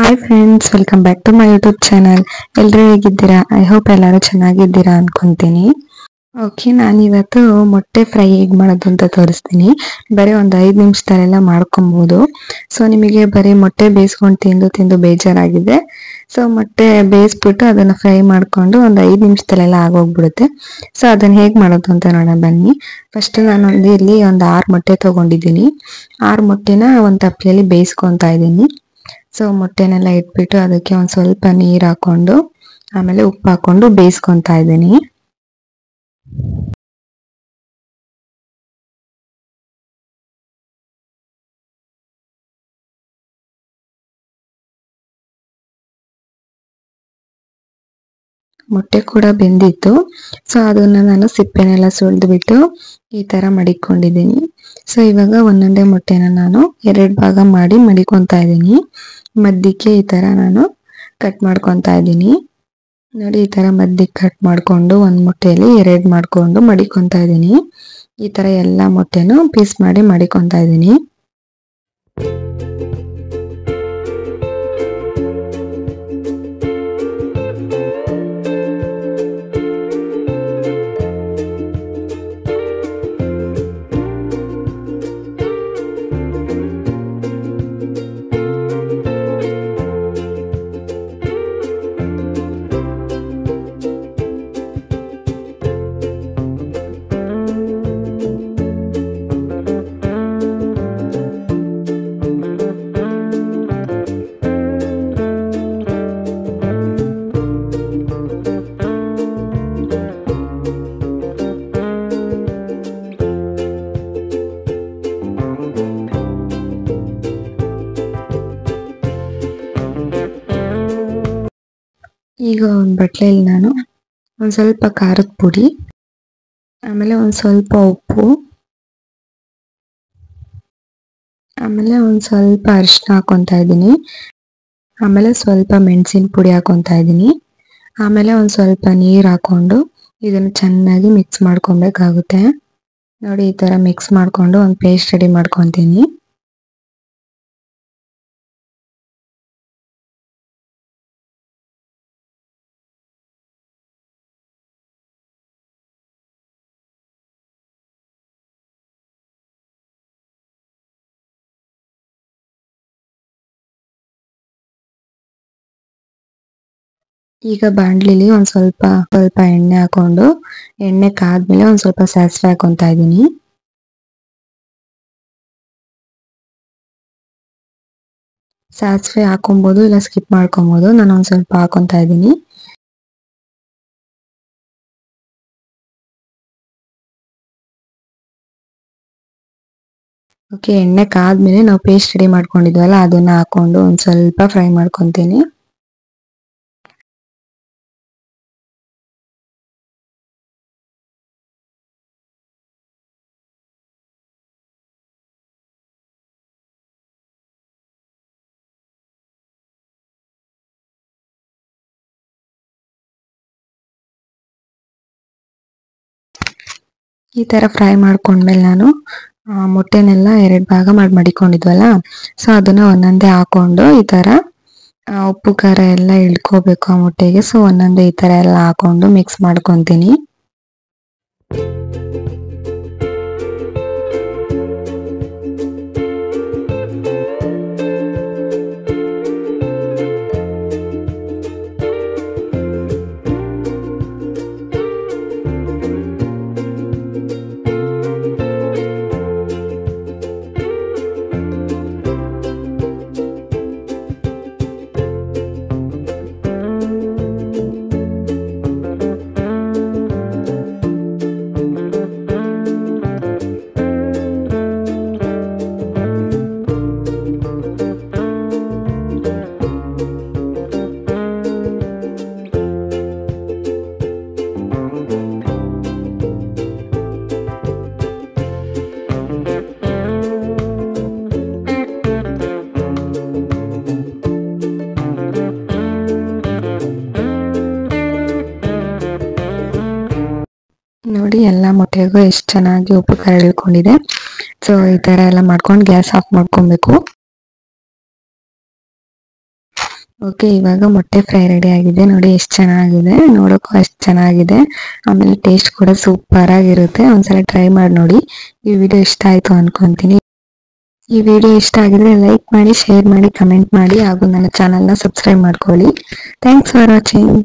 Hi friends, welcome back to my YouTube channel. ಎಲ್ಲರೂ ಹೇಗಿದ್ದೀರಾ? I hope ಎಲ್ಲರೂ ಚೆನ್ನಾಗಿದ್ದೀರಾ ಅನ್ಕೊಂತೀನಿ. ಓಕೆ, ನಾನಿವತ್ತು ಮೊಟ್ಟೆ ಫ್ರೈ ಹೇಗೆ ಮಾಡೋದು ಅಂತ ತೋರಿಸ್ತೀನಿ. ಬರೀ ಒಂದು 5 ನಿಮಿಷದಲ್ಲೆಲ್ಲ ಮಾಡ್ಕೊಬೋದು. ಸೊ ನಿಮಗೆ ಬರೀ ಮೊಟ್ಟೆ ಬೇಯಿಸ್ಕೊಂಡು ತಿಂದು ತಿಂದು ಬೇಜಾರಾಗಿದೆ. ಸೊ ಮೊಟ್ಟೆ ಬೇಯಿಸ್ಬಿಟ್ಟು ಅದನ್ನು ಫ್ರೈ ಮಾಡಿಕೊಂಡು ಒಂದು 5 ನಿಮಿಷದಲ್ಲೆಲ್ಲ ಆಗೋಗ್ಬಿಡುತ್ತೆ. ಸೊ ಅದನ್ನು ಹೇಗೆ ಮಾಡೋದು ಅಂತ ನೋಡೋಣ ಬನ್ನಿ. ಫಸ್ಟ್ ನಾನು ಇಲ್ಲಿ ಒಂದು 6 ಮೊಟ್ಟೆ ತೊಗೊಂಡಿದ್ದೀನಿ. 6 ಮೊಟ್ಟೆನ ಒಂದು ತಪ್ಪಲೆಯಲ್ಲಿ ಬೇಯಿಸ್ಕೊತಾ ಇದ್ದೀನಿ. ಸೊ ಮೊಟ್ಟೆನೆಲ್ಲ ಇಟ್ಬಿಟ್ಟು ಅದಕ್ಕೆ ಒಂದು ಸ್ವಲ್ಪ ನೀರು ಹಾಕೊಂಡು ಆಮೇಲೆ ಉಪ್ಪು ಹಾಕೊಂಡು ಬೇಯಿಸ್ಕೊತಾ ಇದ್ದೀನಿ. ಮೊಟ್ಟೆ ಕೂಡ ಬೆಂದಿತ್ತು. ಸೊ ಅದನ್ನ ನಾನು ಸಿಪ್ಪೆನೆಲ್ಲ ಸುಲಿದ್ಬಿಟ್ಟು ಈ ತರ ಮಡಿಕೊಂಡಿದ್ದೀನಿ. ಸೊ ಇವಾಗ ಒಂದೊಂದೇ ಮೊಟ್ಟೆನ ನಾನು 2 ಭಾಗ ಮಾಡಿ ಮಡಿಕೊತಾ ಇದ್ದೀನಿ. ಮಧ್ಯಕ್ಕೆ ಈ ತರ ನಾನು ಕಟ್ ಮಾಡ್ಕೊತಾ ಇದ್ದೀನಿ. ನೋಡಿ, ಈ ತರ ಮಧ್ಯಕ್ಕೆ ಕಟ್ ಮಾಡ್ಕೊಂಡು ಒಂದು ಮೊಟ್ಟೆಯಲ್ಲಿ 2 ಮಾಡ್ಕೊಂಡು ಮಡಿಕೊತಾ ಇದ್ದೀನಿ. ಈ ತರ ಎಲ್ಲ ಮೊಟ್ಟೆನೂ ಪೀಸ್ ಮಾಡಿ ಮಡಿಕೊತಾ ಇದ್ದೀನಿ. ಈಗ ಒಂದು ಬಟ್ಲೆಯಲ್ಲಿ ನಾನು ಒಂದು ಸ್ವಲ್ಪ ಖಾರದ ಪುಡಿ, ಆಮೇಲೆ ಒಂದು ಸ್ವಲ್ಪ ಉಪ್ಪು, ಆಮೇಲೆ ಒಂದು ಸ್ವಲ್ಪ ಅರಿಶಿನ ಹಾಕೊತಾ ಇದ್ದೀನಿ. ಆಮೇಲೆ ಸ್ವಲ್ಪ ಮೆಣಸಿನ ಪುಡಿ ಹಾಕೊತಾ ಇದ್ದೀನಿ. ಆಮೇಲೆ ಒಂದು ಸ್ವಲ್ಪ ನೀರು ಹಾಕೊಂಡು ಇದನ್ನು ಚೆನ್ನಾಗಿ ಮಿಕ್ಸ್ ಮಾಡ್ಕೊಬೇಕಾಗುತ್ತೆ. ನೋಡಿ, ಈ ತರ ಮಿಕ್ಸ್ ಮಾಡ್ಕೊಂಡು ಒಂದು ಪೇಸ್ಟ್ ರೆಡಿ ಮಾಡ್ಕೊತೀನಿ. ಈಗ ಬಾಣಲಿಲಿ ಒಂದು ಸ್ವಲ್ಪ ಎಣ್ಣೆ ಹಾಕೊಂಡು ಎಣ್ಣೆ ಕಾದ್ಮೇಲೆ ಒಂದು ಸ್ವಲ್ಪ ಸಾಸಿವೆ ಹಾಕೊತಾ ಇದ್ದೀನಿ. ಸಾಸಿವೆ ಹಾಕೊಬೋದು, ಇಲ್ಲ ಸ್ಕಿಪ್ ಮಾಡ್ಕೊಬೋದು. ನಾನು ಒಂದು ಸ್ವಲ್ಪ ಹಾಕೊತಾ ಇದ್ದೀನಿ. ಓಕೆ, ಎಣ್ಣೆ ಕಾದ್ಮೇಲೆ ನಾವು ಪೇಸ್ಟ್ ರೆಡಿ ಮಾಡ್ಕೊಂಡಿದ್ವಲ್ಲ ಅದನ್ನ ಹಾಕೊಂಡು ಒಂದು ಸ್ವಲ್ಪ ಫ್ರೈ ಮಾಡ್ಕೊತೀನಿ. ಈ ತರ ಫ್ರೈ ಮಾಡ್ಕೊಂಡ್ಮೇಲೆ ನಾನು ಮೊಟ್ಟೆನೆಲ್ಲ 2 ಭಾಗ ಮಾಡಿ ಮಡಿಕೊಂಡಿದ್ವಲ್ಲ, ಸೊ ಅದನ್ನ ಒಂದೊಂದೇ ಹಾಕೊಂಡು ಈ ತರ ಉಪ್ಪು ಖಾರ ಎಲ್ಲ ಇಳ್ಕೋಬೇಕು ಆ ಮೊಟ್ಟೆಗೆ. ಸೊ ಒಂದೊಂದೇ ಈ ತರ ಎಲ್ಲ ಹಾಕೊಂಡು ಮಿಕ್ಸ್ ಮಾಡ್ಕೊತೀನಿ. ನೋಡಿ, ಎಲ್ಲ ಮೊಟ್ಟೆಗೂ ಎಷ್ಟು ಚೆನ್ನಾಗಿ ಉಪ್ಪು ಖಾರ ಇಳ್ಕೊಂಡಿದೆ. ಸೊ ಈ ತರ ಎಲ್ಲ ಮಾಡ್ಕೊಂಡು ಗ್ಯಾಸ್ ಆಫ್ ಮಾಡ್ಕೊಬೇಕು. ಓಕೆ, ಇವಾಗ ಮೊಟ್ಟೆ ಫ್ರೈ ರೆಡಿ ಆಗಿದೆ. ನೋಡಿ ಎಷ್ಟು ಚೆನ್ನಾಗಿದೆ, ನೋಡೋಕ್ಕೂ ಅಷ್ಟು ಚೆನ್ನಾಗಿದೆ. ಆಮೇಲೆ ಟೇಸ್ಟ್ ಕೂಡ ಸೂಪರ್ ಆಗಿರುತ್ತೆ. ಒಂದ್ಸಲ ಟ್ರೈ ಮಾಡಿ ನೋಡಿ. ಈ ವಿಡಿಯೋ ಇಷ್ಟ ಆಯ್ತು ಅನ್ಕೊಂತೀನಿ. ಈ ವಿಡಿಯೋ ಇಷ್ಟ ಆಗಿದ್ರೆ ಲೈಕ್ ಮಾಡಿ, ಶೇರ್ ಮಾಡಿ, ಕಮೆಂಟ್ ಮಾಡಿ ಹಾಗೂ ನನ್ನ ಚಾನಲ್ನ ಸಬ್ಸ್ಕ್ರೈಬ್ ಮಾಡ್ಕೊಳ್ಳಿ. Thanks for watching.